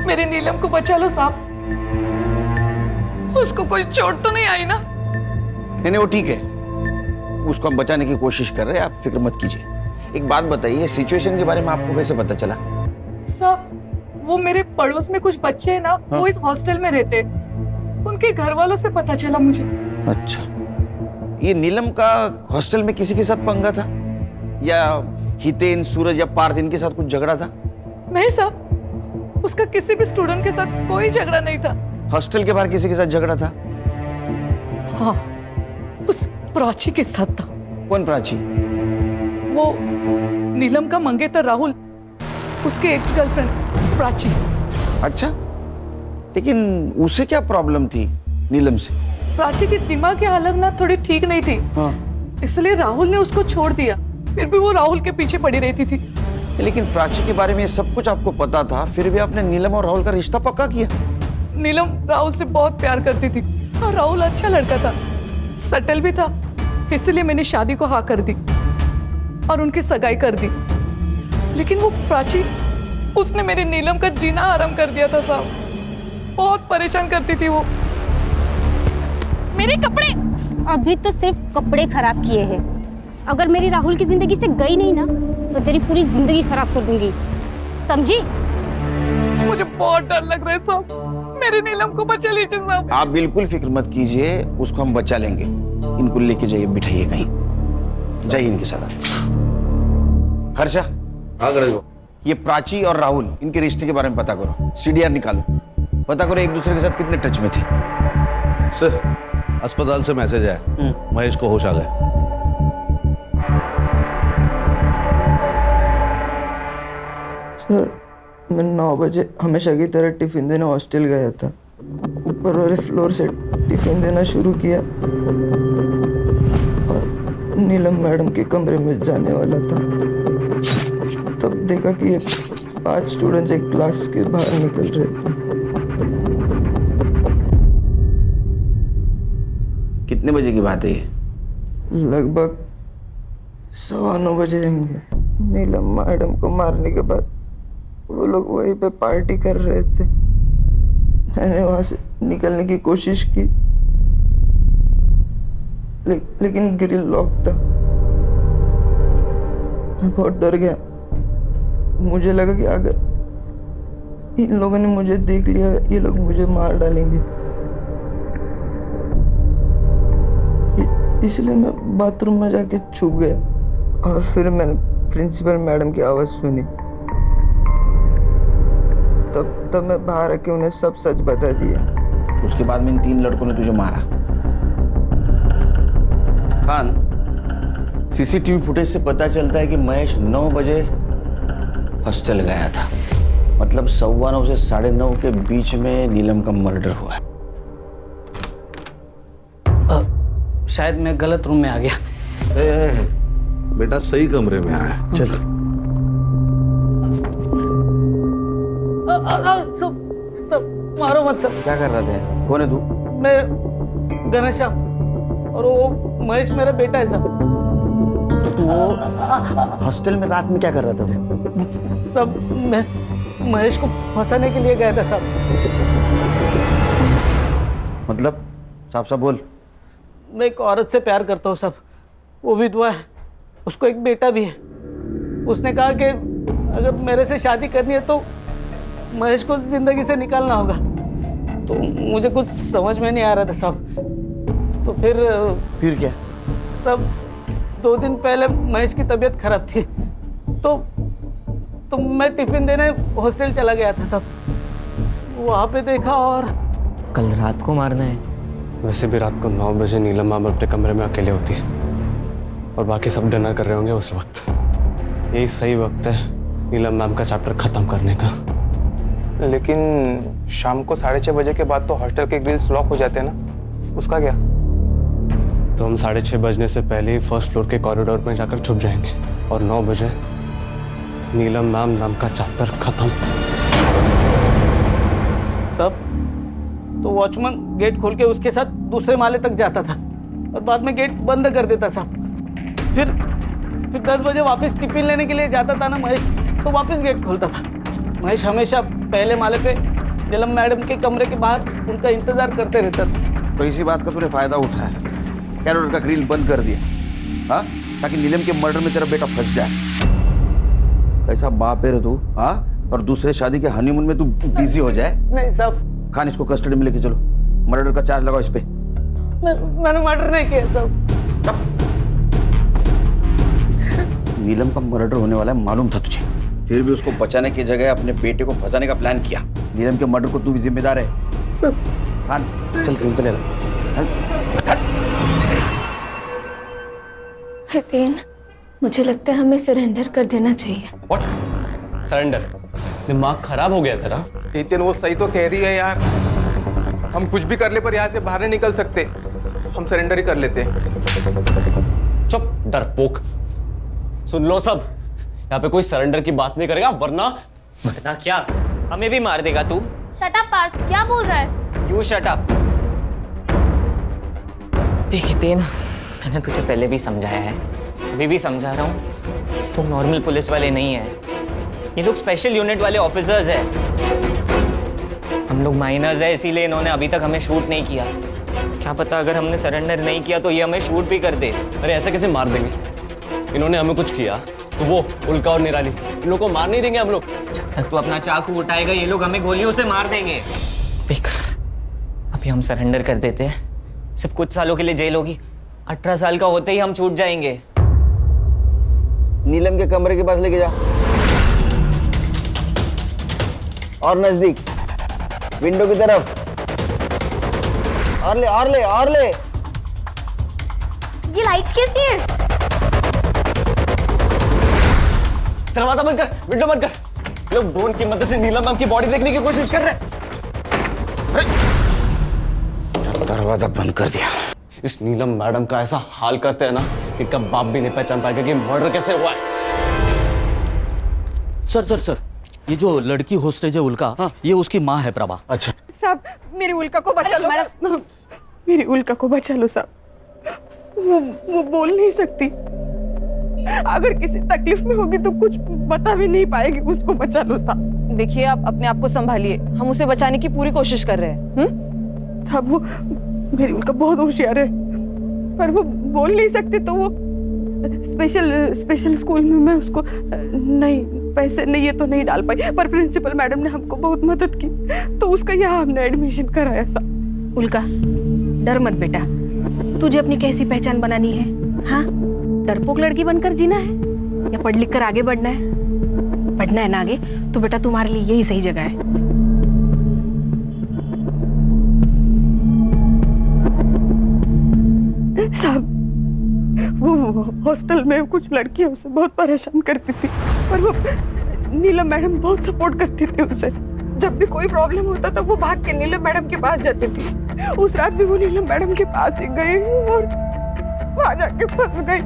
P: मेरी नीलम को बचा लो साहब। उसको कोई चोट तो नहीं आई ना?
J: नहीं वो ठीक है, उसको हम बचाने की कोशिश कर रहे हैं, आप फिक्र मत कीजिए। एक बात बताइए, सिचुएशन के बारे में आपको कैसे पता चला?
P: साहब वो मेरे पड़ोस में कुछ बच्चे हैं ना, वो इस हॉस्टल में रहते, उनके घर वालों से पता चला मुझे।
J: अच्छा, ये नीलम का हॉस्टल में किसी के साथ पंगा था, या हितेन, सूरज या पार्थ इनके साथ कुछ झगड़ा था?
P: नहीं साहब, उसका किसी भी स्टूडेंट के साथ कोई झगड़ा नहीं था।
J: हॉस्टल के बाहर किसी के साथ झगड़ा था?
P: हाँ, उस प्राची के साथ था।
J: कौन प्राची?
P: वो नीलम का मंगेतर राहुल, उसके एक्स गर्लफ्रेंड प्राची।
J: अच्छा, लेकिन उसे क्या प्रॉब्लम थी नीलम से?
P: प्राची की दिमाग की हालत ना थोड़ी ठीक नहीं थी।
J: हाँ।
P: इसलिए राहुल ने उसको छोड़ दिया, फिर भी वो राहुल के पीछे पड़ी रहती थी।
J: लेकिन प्राची के बारे में सब कुछ आपको पता था, फिर भी आपने नीलम और राहुल का रिश्ता पक्का किया?
P: नीलम राहुल से बहुत प्यार करती थी और राहुल अच्छा लड़का था, सटल भी था, इसलिए मैंने शादी को हाँ कर दी और उनकी सगाई कर दी। लेकिन वो प्राची, उसने मेरी नीलम का जीना आराम कर दिया था साहब। बहुत परेशान करती थी वो।
C: मेरे कपड़े अभी तो सिर्फ कपड़े खराब किए हैं। अगर मेरी राहुल की जिंदगी से गई नहीं ना, तो तेरी पूरी जिंदगी खराब कर दूंगी, समझी?
P: मुझे बहुत डर लग रहा है साहब, मेरी नीलम को बचा लीजिए साहब।
J: आप बिल्कुल फिक्र मत कीजिए, उसको हम बचा लेंगे। इनको लेके जाइए, बिठाइए कहीं, जाइए इनके साथ। हर्षा, ये प्राची और राहुल, इनके रिश्ते के बारे में पता करो, सीडीआर निकालो, पता करो एक दूसरे के साथ कितने टच में थे।
L: सर, अस्पताल से मैसेज आया, महेश को होश आ गया।
R: सर, मैं 9 बजे हमेशा की तरह टिफिन देने हॉस्टल गया था। ऊपर वाले फ्लोर से टिफिन देना शुरू किया और नीलम मैडम के कमरे में जाने वाला था, तब देखा कि ये 5 स्टूडेंट्स एक क्लास के बाहर निकल रहे थे।
J: कितने बजे की बात है ये?
R: लगभग 9:15 बजे होंगे। नीलम मैडम को मारने के बाद वो लोग वहीं पे पार्टी कर रहे थे। मैंने वहां से निकलने की कोशिश की, लेकिन ग्रिल लॉक था। मैं बहुत डर गया। मुझे लगा कि अगर इन लोगों ने मुझे देख लिया, ये लोग मुझे मार डालेंगे। इसलिए मैं बाथरूम में जाके छुप गया और फिर मैंने प्रिंसिपल मैडम की आवाज़ सुनी। तब मैं बाहर आके उन्हें सब सच बता दिया।
J: उसके बाद में इन 3 लड़कों ने तुझे मारा। खान, सीसीटीवी फुटेज से पता चलता है कि महेश 9 बजे हॉस्टल गया था, मतलब 9:15 से 9:30 के बीच में नीलम का मर्डर हुआ है।
S: शायद मैं गलत रूम में आ गया।
L: बेटा सही कमरे में आया, चल।
S: सब मारो मत सब।
J: क्या कर रहे थे? कौन है तू?
S: मैं घनश्याम और वो महेश मेरा बेटा है सब।
J: तो वो हॉस्टल में रात में क्या कर रहा था?
S: सब मैं महेश को फंसाने के लिए गया था सब।
J: मतलब साफ साफ बोल।
S: मैं एक औरत से प्यार करता हूँ सब, वो विधवा है, उसको एक बेटा भी है। उसने कहा कि अगर मेरे से शादी करनी है तो महेश को जिंदगी से निकालना होगा। तो मुझे कुछ समझ में नहीं आ रहा था सब। तो फिर
J: क्या?
S: सब 2 दिन पहले महेश की तबीयत खराब थी, तो मैं टिफिन देने हॉस्टल चला गया था सब। वहाँ पे देखा और
K: कल रात को मारना है।
E: वैसे भी रात को 9 बजे नीलम मैम अपने कमरे में अकेले होती है और बाकी सब डिनर कर रहे होंगे उस वक्त। यही सही वक्त है नीलम मैम का चैप्टर खत्म करने का।
T: लेकिन शाम को 6:30 बजे के बाद तो हॉस्टल के ग्रिल्स लॉक हो जाते हैं ना, उसका क्या?
E: तो हम 6:30 बजने से पहले ही फर्स्ट फ्लोर के कॉरिडोर में जाकर छुप जाएंगे और 9 बजे नीलम मैम नाम का चैप्टर खत्म।
S: सब तो वॉचमैन गेट खोल के उसके साथ दूसरे माले तक जाता था और बाद में गेट बंद कर देता साहब। फिर 10 बजे वापस टिफिन लेने के लिए जाता था ना महेश, तो वापस गेट खोलता था। महेश हमेशा पहले माले पे नीलम मैडम के कमरे के बाहर उनका इंतजार करते रहता था।
J: तो इसी बात का तूने फायदा उठाया, कैरोल का ग्रिल बंद कर दिया, हाँ, ताकि नीलम के मर्डर में तेरा बेटा फंस जाए। कैसा बाप है रे तू, हाँ? और दूसरे शादी के हनीमून में तू बिजी हो जाए।
S: नहीं साहब।
J: खान, इसको कस्टडी में लेके चलो, मर्डर का चार्ज लगाओ इस पे।
S: मैंने मर्डर नहीं किया साहब।
J: नीलम का मर्डर होने वाला है मालूम था तुझे, फिर भी उसको बचाने की जगह अपने बेटे को फंसाने का प्लान किया। नीलम के मर्डर को तू भी जिम्मेदार है।
S: सर
J: खान चल, क्रीम चले
I: हितेन, मुझे लगता है हमें सरेंडर कर देना चाहिए।
B: व्हाट? सरेंडर? दिमाग खराब हो गया तेरा?
T: हितेन वो सही तो कह रही है यार, हम कुछ भी कर ले पर यहाँ से बाहर नहीं निकल सकते, हम सरेंडर ही कर लेते हैं।
B: चुप डरपोक, सुन लो सब, यहाँ पे कोई सरेंडर की बात नहीं करेगा वरना
K: क्या हमें भी मार देगा तू?
I: शट अप पार्थ, क्या बोल रहा है?
K: You shut up. देख हितेन, मैंने तुझे पहले भी समझाया है, अभी भी समझा रहा हूँ, तुम नॉर्मल पुलिस वाले नहीं है, ये लोग स्पेशल यूनिट वाले ऑफिसर्स हैं। हम लोग माइनर्स हैं, इसीलिए इन्होंने अभी तक हमें शूट नहीं किया। क्या पता अगर हमने सरेंडर नहीं किया तो ये हमें शूट भी कर दे।
B: अरे ऐसे कैसे मार देंगे? इन्होंने हमें कुछ किया तो वो उल्का और निराली इन लोगों को मार नहीं देंगे हम लोग।
K: जब तक तू अपना चाकू उठाएगा ये लोग हमें गोलियों से मार देंगे। देख, अभी हम सरेंडर कर देते हैं, सिर्फ कुछ सालों के लिए जेल होगी, 18 साल का होते ही हम छूट जाएंगे।
J: नीलम के कमरे के पास लेके जा, और नजदीक, विंडो की तरफ, और ले और ले और ले।
I: ये लाइट्स कैसी हैं?
B: दरवाजा बंद कर, विंडो बंद कर। लोग ड्रोन की मदद से नीलम मैम की बॉडी देखने की कोशिश कर रहे हैं।
J: दरवाजा बंद कर दिया।
B: इस नीलम मैडम का ऐसा हाल करते हैं ना कि कब बाप भी नहीं पहचान पाएगा कि मर्डर कैसे हुआ है।
M: सर, ये जो लड़की होस्टेज है उल्का, हाँ, ये उसकी माँ है प्रभा।
B: अच्छा
P: साहब, मेरी उल्का को बचा लो। मेरी उल्का को बचा लो साहब, वो बोल नहीं सकती, अगर किसी तकलीफ में होगी तो कुछ बता भी नहीं पाएगी, उसको बचा लो साहब।
G: देखिए, आप अपने आप को संभालिए, हम उसे बचाने की पूरी कोशिश कर रहे हैं।
P: साहब, वो मेरी उल्का बहुत होशियार है, पर वो बोल नहीं सकती, तो वो स्पेशल स्कूल में मैं उसको नहीं, पैसे नहीं ये तो नहीं डाल पाई, पर प्रिंसिपल मैडम ने हमको बहुत मदद की, तो उसका यहाँ हमने एडमिशन कराया साहब।
G: उल्का, डर मत बेटा, तुझे अपनी कैसी पहचान बनानी है? हाँ, डरपोक लड़की बनकर जीना है या पढ़ लिख कर आगे बढ़ना है? बढ़ना है ना आगे, तो बेटा तुम्हारे लिए यही सही जगह है।
P: साहब, वो हॉस्टल में कुछ लड़कियां उसे बहुत परेशान करती थी, पर वो नीलम मैडम बहुत सपोर्ट करती थी उसे। जब भी कोई प्रॉब्लम होता था वो भाग के नीलम मैडम के पास जाती थी। उस रात भी वो नीलम मैडम के पास ही गई और वहां जाके फंस गई।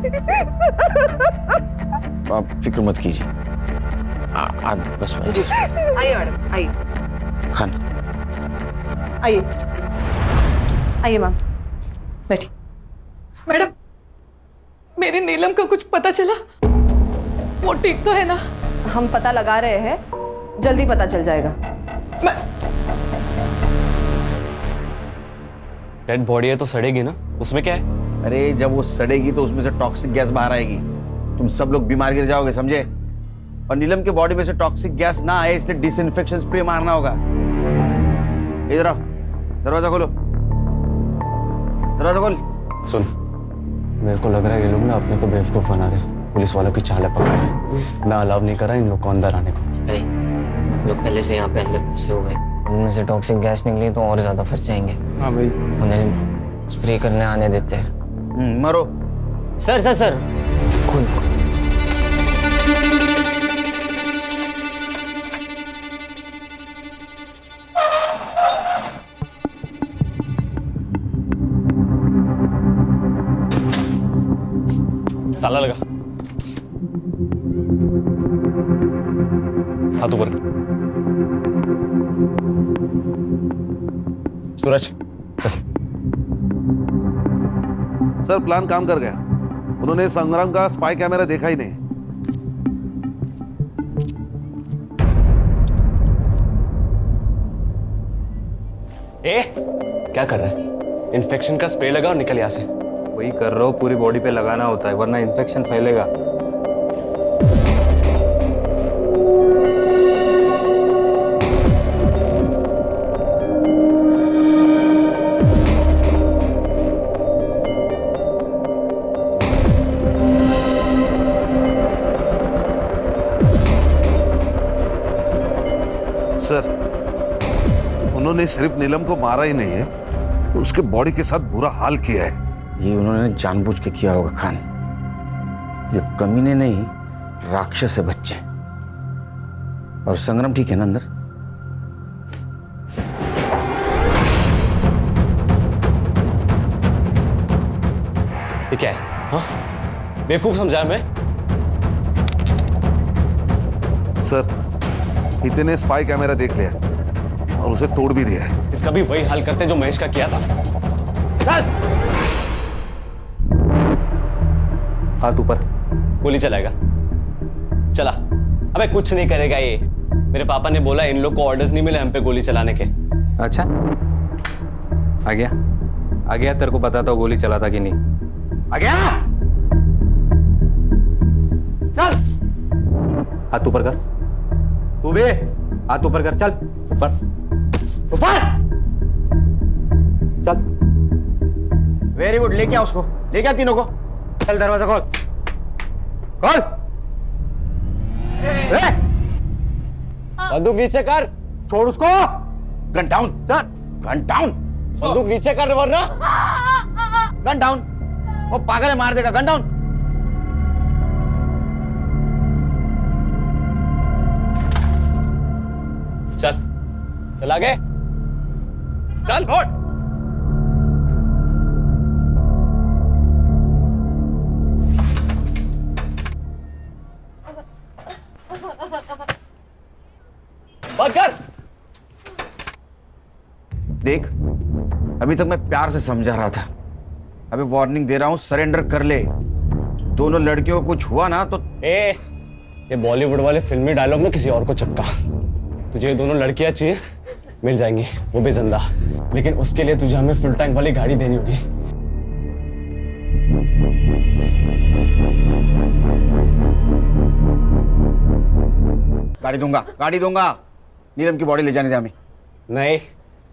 J: आप फिक्र मत कीजिए, बस
P: आइए मैडम, आइए।
J: खान
P: आइए आइए मैम, बैठिए। मैडम, मेरी नीलम का कुछ पता चला? वो ठीक तो है ना?
G: हम पता लगा रहे हैं, जल्दी पता चल जाएगा।
B: डेड बॉडी है तो सड़ेगी ना, उसमें क्या है?
J: अरे जब वो सड़ेगी तो उसमें से टॉक्सिक गैस बाहर आएगी, तुम सब लोग बीमार गिर जाओगे, समझे? और नीलम के बॉडी में से टॉक्सिक गैस ना आए इसलिए डिसइंफेक्शन स्प्रे मारना होगा। इधर आओ, दरवाजा खोलो, दरवाजा खोल।
E: सुन, मेरे को लग रहा है ये लोग ना अपने को बेवकूफ बना रहे हैं, पुलिस वालों की चालें पकड़ रहे हैं। मैं अलाउ नहीं कर रहा इन लोग को अंदर आने को।
K: लोग पहले से यहाँ पे अंदर फंसे हुए, उनमें से टॉक्सिक गैस निकली तो और ज्यादा फंस जाएंगे।
E: हाँ भाई,
K: उन्हें स्प्रे करने आने देते हैं।
J: मारो।
K: सर खून।
B: ताला लगा, हाथ ऊपर। सूरज
L: सर, प्लान काम कर गया, उन्होंने संग्राम का स्पाई कैमरा देखा ही नहीं।
B: ए क्या कर रहा है? इन्फेक्शन का स्प्रे लगा और निकल यहाँ से।
N: वही कर रहा हूँ, पूरी बॉडी पे लगाना होता है वरना इन्फेक्शन फैलेगा।
L: सर, उन्होंने सिर्फ नीलम को मारा ही नहीं है, उसके बॉडी के साथ बुरा हाल किया है।
J: ये उन्होंने जानबूझ के किया होगा खान। ये कमीने नहीं, राक्षस है बच्चे। और संग्राम ठीक है ना अंदर?
B: ये क्या है? हाँ? बेवकूफ समझा मैं?
L: सर, हितेन ने स्पाई कैमरा देख लिया और उसे तोड़ भी दिया है।
B: इसका भी वही हाल करते जो महेश का किया था।
N: हाथ ऊपर।
B: गोली चलाएगा? चला। अबे कुछ नहीं करेगा ये। मेरे पापा ने बोला इन लोग को ऑर्डर्स नहीं मिले हम पे गोली चलाने के।
N: अच्छा, आ गया तेरे को बताता हूँ गोली चलाता कि नहीं। आ गया, चल हाथ ऊपर कर। तू भी हाथ ऊपर कर, चल ऊपर ऊपर चल।
J: वेरी गुड, लेके आ उसको, लेके आ तीनों को।
N: चल दरवाजा खोल खोल।
B: बंदूक नीचे कर।
N: छोड़ उसको।
J: Gun down
N: sir,
J: gun down.
B: बंदूक नीचे कर वरना।
J: Gun down. वो पागल है, मार देगा। Gun down.
B: चल चल आगे चल। फोड़। बंद कर।
J: देख, अभी तक मैं प्यार से समझा रहा था, अभी वार्निंग दे रहा हूं, सरेंडर कर ले। दोनों लड़कियों को कुछ हुआ ना तो
B: ये बॉलीवुड वाले फिल्मी डायलॉग में किसी और को चिपका। तुझे ये दोनों लड़कियां चाहिए, मिल जाएंगी, वो भी जिंदा। लेकिन उसके लिए तुझे हमें फुल टैंक वाली गाड़ी देनी होगी।
J: गाड़ी दूंगा। नीलम की बॉडी ले जाने दे हमें।
B: नहीं,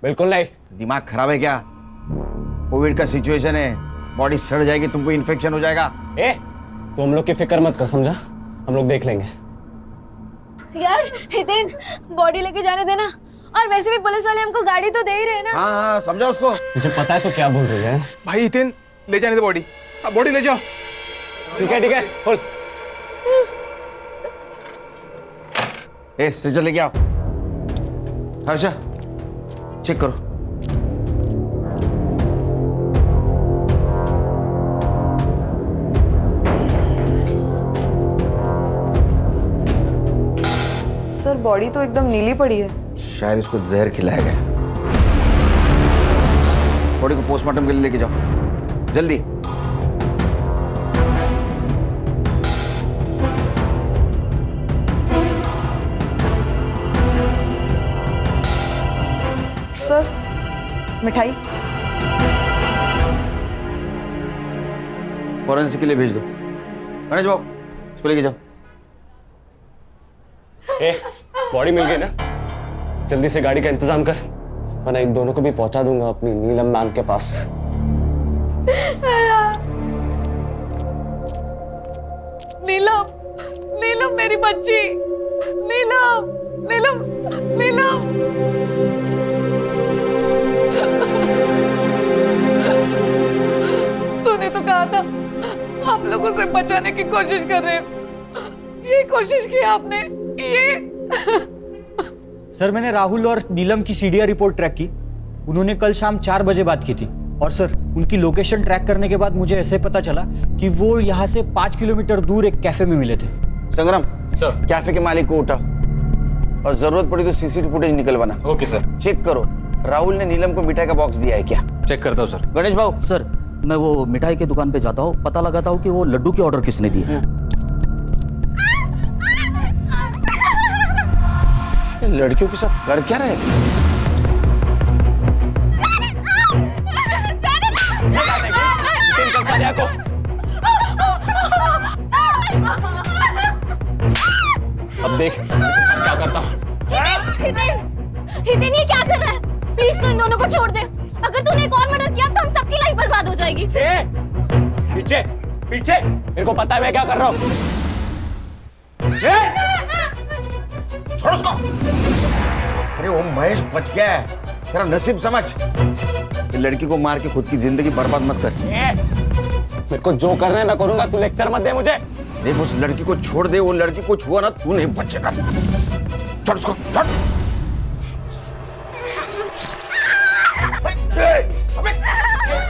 B: बिल्कुल नहीं।
J: दिमाग खराब है क्या? कोविड का सिचुएशन है, बॉडी सड़ जाएगी, तुमको इन्फेक्शन हो जाएगा।
B: तो हम लोग की फिक्र मत कर, समझा? हम लोग देख लेंगे।
I: यार हितेन, बॉडी लेके जाने देना। और वैसे भी पुलिस वाले हमको गाड़ी तो दे ही रहे ना।
J: हाँ, समझा उसको।
B: तुझे पता है तो क्या बोल रही है?
T: भाई हितेन, ले जाने दे बॉडी। बॉडी ले जाओ।
B: ठीक है खोल।
J: स्ट्रेचर लेके आओ। हर्षा, चेक करो।
R: सर, बॉडी तो एकदम नीली पड़ी है।
J: शायद इसको जहर खिलाया गया। बॉडी को पोस्टमार्टम के लिए लेके जाओ, जल्दी।
R: सर, मिठाई।
J: फॉरेंसिक के लिए भेज दो। गणेश बाबू, इसको लेके जाओ।
B: बॉडी मिल गई ना? जल्दी से गाड़ी का इंतजाम कर, वरना इन दोनों को भी पहुंचा दूंगा अपनी नीलम मैम के पास।
P: नीलम, नीलम मेरी बच्ची। नीलम, नीलम, नीलम। तूने तो कहा था आप लोगों से बचाने की कोशिश कर रहे हो। ये कोशिश की आपने, ये।
F: सर, मैंने राहुल और नीलम की सीडीआर रिपोर्ट ट्रैक की। उन्होंने कल शाम 4 बजे बात की थी। और सर, उनकी लोकेशन ट्रैक करने के बाद मुझे ऐसे पता चला कि वो यहाँ से 5 किलोमीटर दूर एक कैफे में मिले थे।
J: संग्राम सर, कैफे के मालिक को उठाओ और जरूरत पड़ी तो सीसीटीवी फुटेज निकलवाना।
N: Okay sir.
J: चेक करो, राहुल ने नीलम को मिठाई का बॉक्स दिया है क्या?
N: चेक करता हूँ सर।
J: गणेश भाऊ।
M: सर, मैं वो मिठाई की दुकान पे जाता हूँ, पता लगाता हूँ कि वो लड्डू की ऑर्डर किसने दी है।
J: लड़कियों के साथ कर क्या रहे?
B: देख सब क्या करता हूँ।
I: हितेन ये क्या कर रहा है? प्लीज तो इन दोनों को छोड़ दे। अगर तूने एक और मर्डर किया तो हम सबकी लाइफ बर्बाद हो जाएगी।
B: पीछे पीछे, मेरे को पता है मैं क्या कर रहा हूँ।
J: छोड़ उसको। अरे वो महेश बच गया है, तेरा नसीब समझ। ये लड़की को मार के खुद की जिंदगी बर्बाद मत कर।
B: मेरे को जो करना है मैं करूंगा, तू लेक्चर मत दे मुझे।
J: देख उस लड़की को छोड़ दे, वो लड़की को छुआ ना तू नहीं बचेगा। छोड़ उसको, छोड़।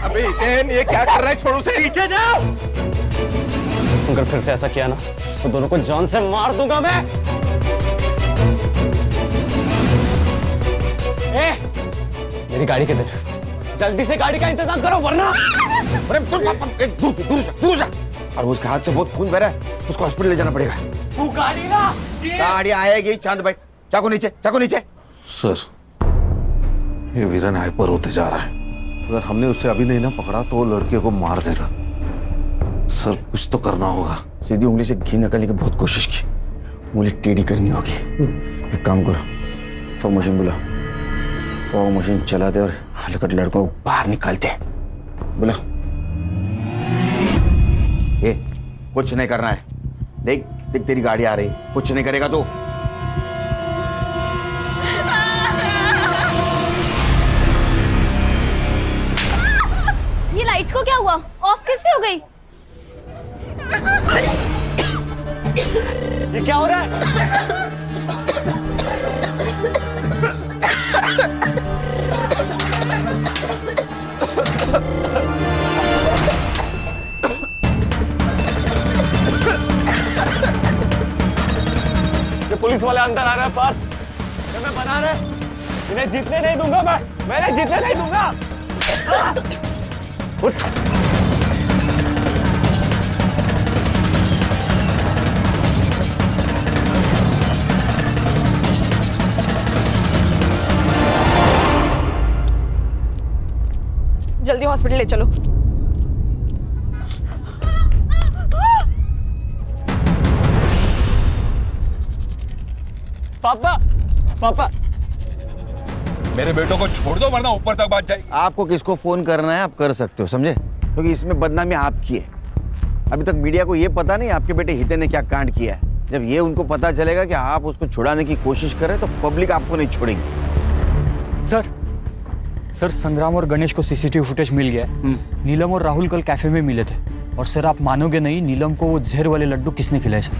T: अबे हितेन ये क्या कर रहा है? छोड़ उसे।
B: पीछे जाओ। अगर फिर से ऐसा किया ना तो दोनों को जान से मार दूंगा मैं। मेरी गाड़ी किधर है? जल्दी से गाड़ी का इंतजाम करो वरना।
J: अरे दूर जा। और उसके हाथ से बहुत खून बह रहा है, उसको हॉस्पिटल ले जाना पड़ेगा।
B: तू गाड़ी ना।
J: गाड़ी आएगी। चांद भाई चाकू नीचे, चाकू नीचे।
L: सर ये वीरन हाइपर होते जा रहा है। अगर हमने उसे अभी नहीं ना पकड़ा तो वो लड़के को मार देगा। सर कुछ तो करना होगा।
J: सीधी उंगली से घी निकालने की बहुत कोशिश की, उंगली टेढ़ी करनी होगी। एक काम करो, फॉग मशीन बुला। फॉग मशीन चला दे और हलकट लड़कों को बाहर निकालते हैं। बुला। ए, कुछ नहीं करना है। देख देख तेरी गाड़ी आ रही, कुछ नहीं करेगा तो।
I: ये लाइट्स को क्या हुआ? ऑफ कैसे हो गई?
B: ये क्या हो रहा है? ये पुलिस वाले अंदर आ रहे हैं पास। ये मैं बना रहे, इन्हें जीतने नहीं दूंगा मैंने जीतने नहीं दूंगा। उठ।
G: जल्दी हॉस्पिटल ले चलो।
B: पापा पापा
U: मेरे बेटों को छोड़ दो वरना ऊपर तक बात जाएगी।
J: आपको किसको फोन करना है आप कर सकते हो, समझे? क्योंकि इसमें बदनामी आपकी है। अभी तक मीडिया को यह पता नहीं आपके बेटे हितेन ने क्या कांड किया है। जब ये उनको पता चलेगा कि आप उसको छुड़ाने की कोशिश कर रहे हैं तो पब्लिक आपको नहीं छोड़ेगी।
F: सर संग्राम और गणेश को सीसीटीवी फुटेज मिल गया है। नीलम और राहुल कल कैफे में मिले थे। और सर आप मानोगे नहीं, नीलम को वो जहर वाले लड्डू किसने खिलाए सर?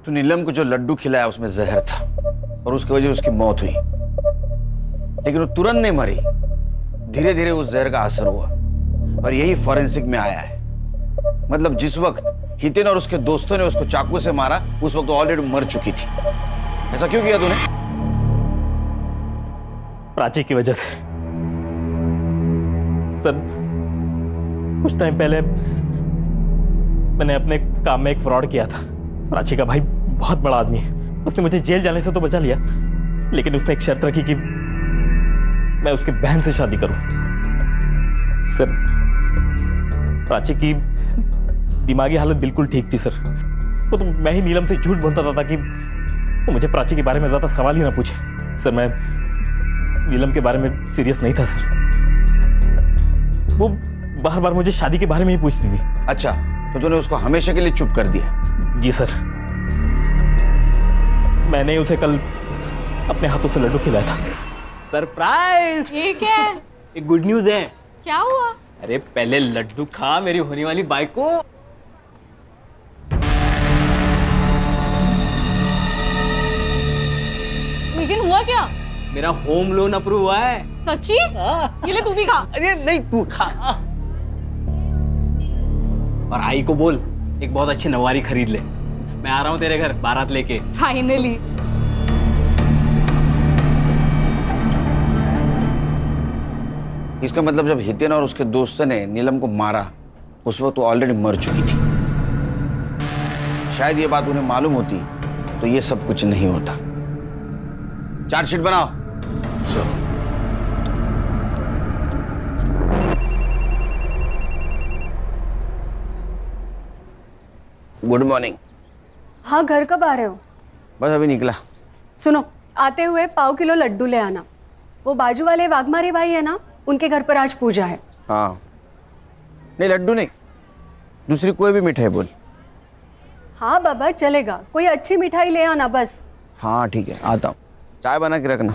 J: तो नीलम को जो लड्डू खिलाया उसमें जहर था और उसकी वजह से उसकी मौत हुई। लेकिन वो तुरंत नहीं मरी, धीरे धीरे उस जहर का असर हुआ और यही फॉरेंसिक में आया है। मतलब जिस वक्त हितेन और उसके दोस्तों ने उसको चाकू से मारा उस वक्त वो ऑलरेडी मर चुकी थी। ऐसा क्यों किया तूने?
K: प्राची की वजह से। सर कुछ टाइम पहले मैंने अपने काम में एक फ्रॉड किया था। प्राची का भाई बहुत बड़ा आदमी है, उसने मुझे जेल जाने से तो बचा लिया, लेकिन उसने एक शर्त रखी कि मैं उसकी बहन से शादी करूं। सर प्राची की दिमागी हालत बिल्कुल ठीक थी सर। वो तो मैं ही नीलम से झूठ बोलता था ताकि वो मुझे प्राची के बारे में ज्यादा सवाल ही ना पूछे। सर मैं नीलम के बारे में सीरियस नहीं था सर। वो बार बार मुझे शादी के बारे में ही पूछती थी।
J: अच्छा तो तूने उसको हमेशा के लिए चुप कर दिया?
K: जी सर, मैंने उसे कल अपने हाथों से लड्डू खिलाया था।
V: सरप्राइज!
A: ये क्या है?
V: एक गुड न्यूज है।
A: क्या हुआ?
V: अरे पहले लड्डू खा मेरी होने वाली बाइक को।
A: लेकिन हुआ क्या?
V: मेरा होम लोन अप्रूव हुआ है।
A: सच्ची? ये ले तू भी खा।
V: अरे नहीं तू खा। और आई को बोल एक बहुत अच्छी नवारी खरीद ले। मैं आ रहा हूँ तेरे घर बारात लेके।
A: फाइनली।
J: इसका मतलब जब हितेन और उसके दोस्तों ने नीलम को मारा उस वक्त वो ऑलरेडी मर चुकी थी। शायद ये बात उन्हें मालूम होती तो ये सब कुछ नहीं होता। चार्जशीट बनाओ। Good morning.
D: हाँ, घर कब आ रहे हो?
J: बस अभी निकला।
D: सुनो, आते हुए 1.5 किलो लड्डू ले आना। वो बाजू वाले वाघमारे भाई है ना, उनके घर पर आज पूजा है।
J: हाँ, नहीं लड्डू नहीं, दूसरी कोई भी मिठाई बोल।
D: हाँ बाबा चलेगा, कोई अच्छी मिठाई ले आना बस।
J: हाँ ठीक है, आता हूँ। चाय बना के रखना।